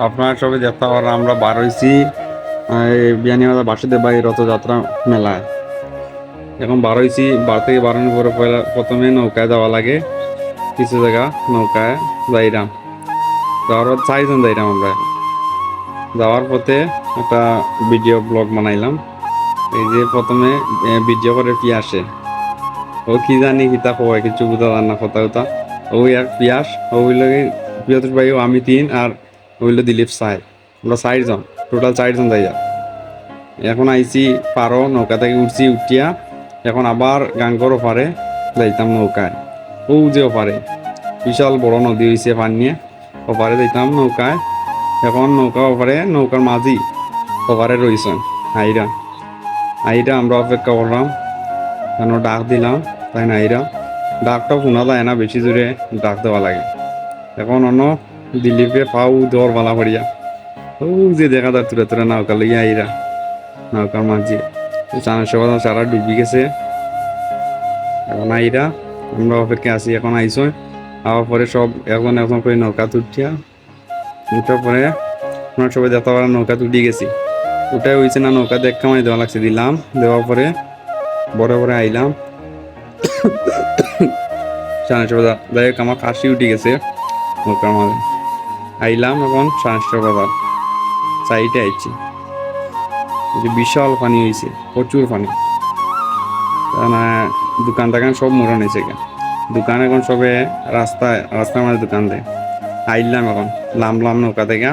আপনারা সবাই দেখতে পারেন আমরা বার হয়েছি বিয়ানীবাজার বাসুদেব বাড়ি রথযাত্রা মেলায়। এখন বার হয়েছি, বার থেকে বারানোর পরে প্রথমে নৌকায় যাওয়া লাগে। কিছু জায়গা নৌকায় যাইরাম, যাওয়ার পর 4 জন যাইরাম আমরা। যাওয়ার পথে একটা ভিডিও ব্লগ বানাইলাম। এই যে প্রথমে ভিডিও করে পিয়াসে ও কি জানি কিতা কয়, কিছু বুঝা যান না কথা কথা। ওই এক পিয়াস, ও হইল প্রিয়তোষ ভাই, আমি 3, আর হইল দিলীপ সাহেব। আমরা 4 জন, টোটাল 4 জন যাইয়া। এখন আইছি পারো, নৌকা থেকে উঠছি, উঠিয়া এখন আবার গাঙ্গর ওপারে যাইতাম নৌকায়। ও যে ওপারে বিশাল বড় নদী হয়েছে, পানি নিয়ে ওপারে যাইতাম নৌকায়। এখন নৌকা ওপারে, নৌকার মাঝি ওপারে রইছেন আইরা। আইরা আমরা অপেক্ষা করলাম, কেন ডাক দিলাম, তাই না আইরা। ডাকটা শোনা যায় না, বেশি জোরে ডাক দেওয়া লাগে। এখন অন্য দিলীপে পাও দর বালা করিয়া ও যে দেখা যায় তুলে তুলে নৌকা লইয়া আইরা। নৌকার মাঝি চানের সবাই সারা ডুবি গেছে। এখন আইরা আমরা অপেক্ষা আছি। এখন আইস আবার পরে সব এখন এখন করে নৌকা তুটিয়া উঠার পরে আমরা সবাই যেতে পারে নৌকা তুটি গেছি। উঠাই হয়েছে না, নৌকা দেখ কামাই দেওয়া লাগছে, দিলাম। দেওয়ার পরে বড় বড় আইলাম সাড়ে ছটা। যাই হোক আমার কাশি উঠে গেছে নৌকার মাঝে। আইলাম এখন সাড়ে বাজার সাইডে আইছি, বিশাল পানি হয়েছে, প্রচুর পানি। দোকান টাকান সব মরণ হয়েছে। দোকান এখন সবে রাস্তার মাঝে দোকান দেয়। আইলাম এখন নামলাম নৌকা থেকে।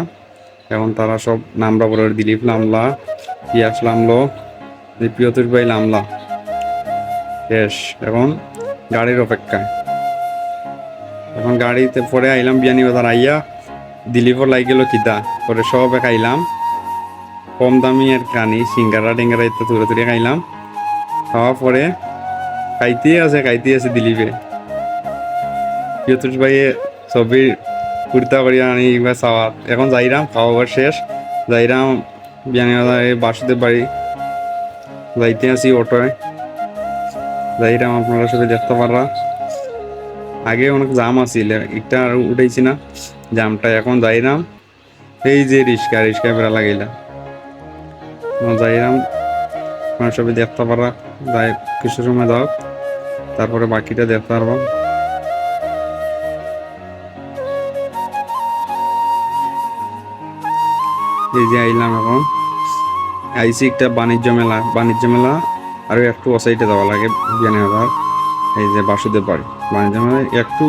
এখন তারা সব নামলা পরে, দিলীপ নামলা, পিয়াস নামলো, প্রিয়তোষ ভাই নামলা, শেষ। এখন গাড়ির অপেক্ষায়। এখন গাড়িতে পরে আইলাম বিয়ানীবাজার। আইয়া দিলীপর লাই গেল খিদা, পরে সব খাইলাম কম দামি আর কানি সিঙ্গারা টিঙ্গারা ইত্যাদি তুলে তুলে খাইলাম। খাওয়ার পরে খাইতে আছে দিলীপে। প্রিয়তোষ ভাইয়ে ছবির কুর্তা করিয়া আনি বা চাওয়াত। এখন যাইরাম, খাওয়াবার শেষ, যাইরাম বিয়ানীবাজার বাসুদেব বাড়ি যাইতে আছি অটোয়। যাইরাম আপনারা সাথে দেখতে পাররা। আগে অনেক জাম আছিল, একটা আর উঠেছি না জামটা। এখন যাইরাম এই যে রিক্সায় বেড়া লাগাইলাম, যাইরাম আপনারা সবাই দেখতে পাররা। যাই কিছু সময় যাও, তারপরে বাকিটা দেখতে পারবো। এই যে আইলাম, এখন আইসি একটা বাণিজ্য মেলা আরো একটু অসাইটে যাওয়া লাগে বিয়ানীবাজার। এই যে বাসুদেব বাড়ি বাণিজ্য মেলা একটু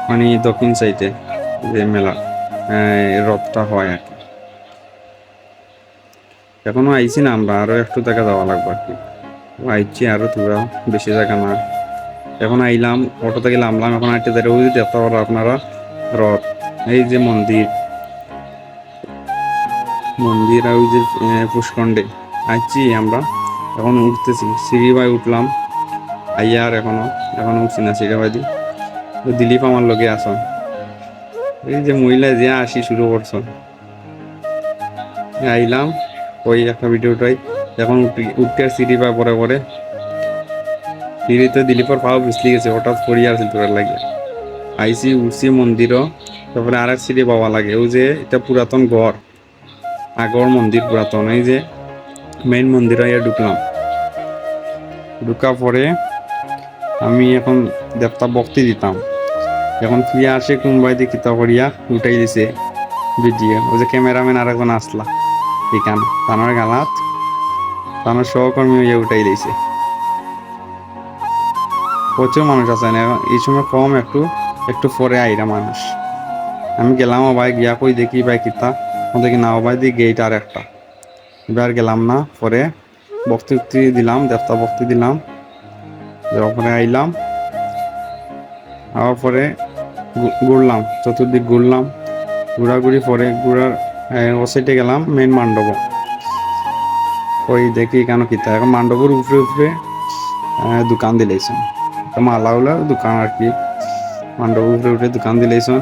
মানে দক্ষিণ সাইডে যে মেলা রথটা হয় আর কি। এখনো আইছি না আমরা, আরো একটু জায়গা যাওয়া লাগবে আর কি। আইছি আরো তোরা বেশি জায়গা না। এখন আইলাম অটো থেকে নামলাম। এখন আইতে দেখতে পারো আপনারা রথ, এই যে মন্দির আর ওই যে পুষ্কণ্ডে আইছি আমরা। এখন উঠতেছি, সিঁড়ি বাই উঠলাম আইয়া। আর এখনো উঠছি না সিঁড়ি বাই দি। দিলীপ আমার লগে আসন, এই যে মহিলা যে আসি শুরু করছ। আইলাম ওই একটা ভিডিওটাই। এখন উঠতে সিঁড়ি বাই পরে সিঁড়িতে দিলীপর পাও পিছলি গেছে, হঠাৎ পড়িয়া আছে তোরার লাগে। আইসি উঠছি মন্দিরও, তারপরে আর এক সিঁড়ি পাওয়া লাগে। ওই যে এটা পুরাতন ঘর, আগর মন্দির পুরাতন। এই যে মেইন মন্দির আইয়া ঢুকলাম। ঢুকা পরে আমি এখন দেবতা ভক্তি দিতাম। এখন ফিরে আসে কোনবাই দিয়ে কিতা করিয়া উঠাই দিছে ভিডিও। ওই যে ক্যামেরাম্যান আর একজন আসলা এখান, তানোর গালাত তানোর সহকর্মী হইয়া উঠাই দিয়েছে। প্রচুর মানুষ আছে না এই সময়, কম একটু পরে আইরা মানুষ। আমি গেলাম ভাই, গিয়া কই দেখি ভাই কিতা, দেখি না ভাই দিয়ে গেট আর একটা। এবার গেলাম না, পরে ভক্তি দিলাম, দেবতা ভক্তি দিলাম। দেওয়ার পরে আইলাম, আবার পরে ঘুরলাম, চতুর্দিক ঘুরলাম। ঘোরাঘুরি পরে ও সাইডে গেলাম মেন মণ্ডপ। ওই দেখি কেন কিতা এখন মণ্ডপের উপরে দোকান দিলেছেন, মালা উলা দোকান আর কি। মণ্ডপের উপরে দোকান দিলেছেন।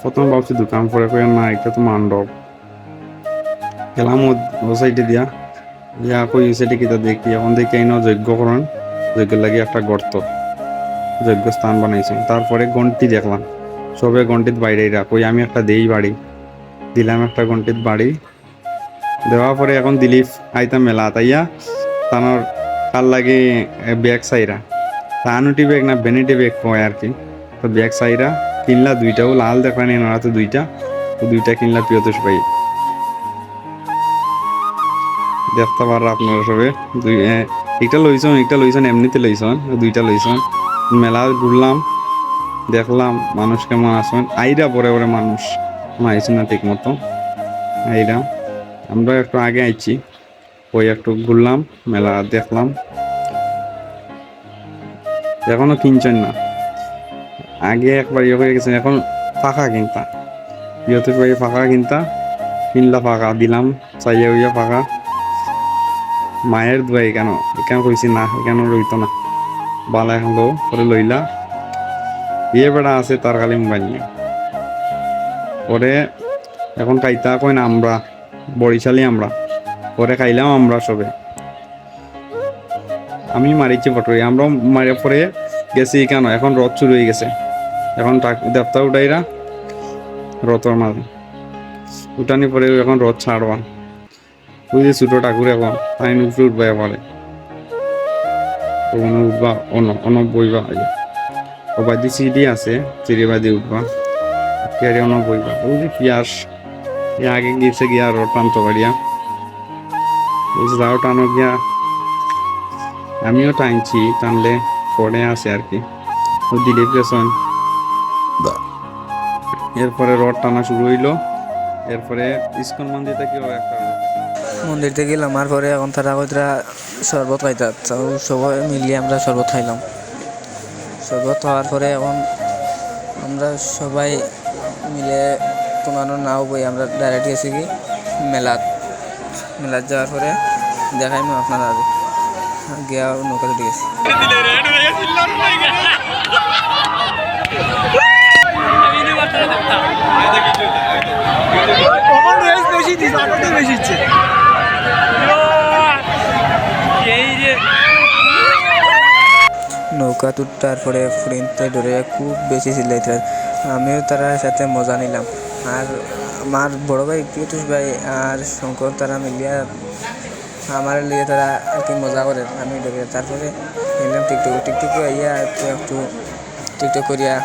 প্রথম ভাবছি দোকান, পরে না এটা তো মণ্ডপ। গেলাম ও সাইডে দিয়া কই সাইডে কিতা দেখি। এখন দেখি এই যজ্ঞ লাগে একটা গর্ত, যজ্ঞ স্থান বানাইছেন। তারপরে ঘন্টি দেখলাম, সবে গন্টিত বাইরে কই আমি একটা দেই বাড়ি, দিলাম একটা গন্টিত বাড়ি। দেওয়ার পরে এখন দিলীপ আইতাম মেলা তাইয়া তানোর কার লাগে ব্যাগ সাইরা তানুটি ব্যাগ না ভ্যানিটি ব্যাগ কয় আর কি। তো ব্যাগ সাইরা কিনলা দুইটাও লাল দেখানি ওরা তো দুইটা, তো দুইটা কিনলা প্রিয়তোষ ভাই। দেখতে পার আপনারা সবে একটা লইছন এমনিতে লইছন, দুইটা লইছন। মেলা ঘুরলাম, দেখলাম মানুষ কেমন আসেন, আইরা পরে পরে মানুষ আইসুন না ঠিক মতো আইরা। আমরা একটু আগে আইছি, ওই একটু ঘুরলাম, মেলা দেখলাম। এখনো কিনছেন না, আগে একবার ইয়ে হয়ে গেছেন, এখন ফাঁকা কিনতা ইয়তের বাড়ি ফাঁকা কিনলা ফাঁকা দিলাম চাইয়া উইয়া ফাঁকা। মায়ের দুয়াই এখানে কইছি না, এখানে রইতো না, বালা এখন লো পরে লইলা। বিয়ে বেড়া আছে তার খালি মোবাইল নিয়ে পরে এখন খাইতা কই না আমরা বরিশালি আমরা, পরে খাইলাম আমরা সবে। আমি মারিছি পটরি, আমরা মারে পরে গেছি কেন, এখন রথ শুরু হয়ে গেছে। এখন দেবতা উঠাইরা রথর মাঝে উঠানি পরে এখন রথ ছাড়বা, ওই যে ছোট ঠাকুর এখন আইন উপরে উঠবা পারে, উঠবা বইবা অবাদি সিডি আছে, চিড়িবাদি উঠবা কেড়ে বইবা। ওই যে পিয়াস আগে গিয়েছে গিয়া রথ টানতো বাড়িয়া, যাও টানো গিয়া আমিও টানছি, টানলে পরে আছে আর কি। দিলীপ গেছেন, এরপরে রথ টানা শুরু হইলো। এরপরে ইস্কন মন্দির থেকে একটা মন্দির থেকে গেলাম, আর পরে এখন তারা কইরা শরবত খাইতা, সবাই মিলিয়ে আমরা শরবত খাইলাম। শরবত খাওয়ার পরে এখন আমরা সবাই মিলে কোনো নাও বই আমরা ডাইরেক্ট গেছি কি মেলাত যাওয়ার পরে দেখাইমু আপনারা গিয়া নৌকাতে গেছি। নৌকা তুটার পরে ফুরিনতে ধরে খুব বেশি চিল্লাইতে, আমিও তার সাথে মজা নিলাম। আর আমার বড় ভাই প্রিয়তোষ ভাই আর শঙ্কর তারা মিলিয়া আমার লিয়ে তারা আর কি মজা করে, আমি ডেকে তারপরে নিলাম টিকটক আইয়া একটু টিকটক করিয়া